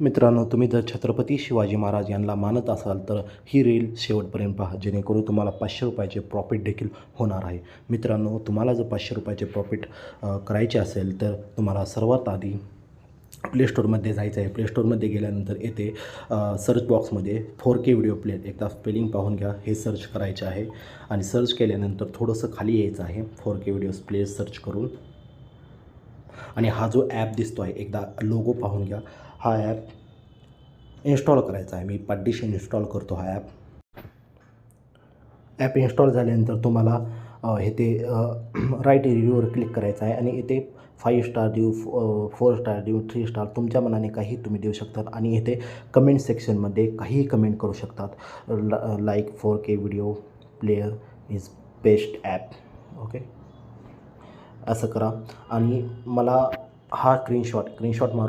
मित्रांनो, तुम्ही जर छत्रपती शिवाजी महाराज यांना मानत असाल तर ही रील शेवटपर्यंत पहा, जेणेकरून तुम्हाला ₹500 प्रॉफिट देखील होणार आहे. मित्रांनो, तुम्हाला जर ₹500 प्रॉफिट करायचे असेल तर तुम्हाला सर्वात आधी प्ले स्टोअरमध्ये जायचं आहे. प्ले स्टोअरमध्ये गेल्यानंतर येथे सर्च बॉक्समध्ये 4K व्हिडिओ प्लेयर, एकदा स्पेलिंग पाहून घ्या, हे सर्च करायचे आहे. आणि सर्च केल्यानंतर थोडंसं खाली यायचं आहे 4K व्हिडिओज प्लेयर सर्च करून. आणि हा जो ॲप दिसतो आहे, एकदा लोगो पाहून घ्या. हा ॲप इन्स्टॉल करायचा आहे. मी पाठदिशी इन्स्टॉल करतो हा ॲप. ॲप इन्स्टॉल झाल्यानंतर तुम्हाला इथे राईट रिव्ह्यूवर क्लिक करायचं आहे आणि इथे 5 स्टार देऊ, 4 स्टार देऊ, 3 स्टार, तुमच्या मनाने काही तुम्ही देऊ शकतात. आणि इथे कमेंट सेक्शनमध्ये काहीही कमेंट करू शकतात. Like 4K video player is best app. Okay, असं करा. आणि मला हा स्क्रीनशॉट मारून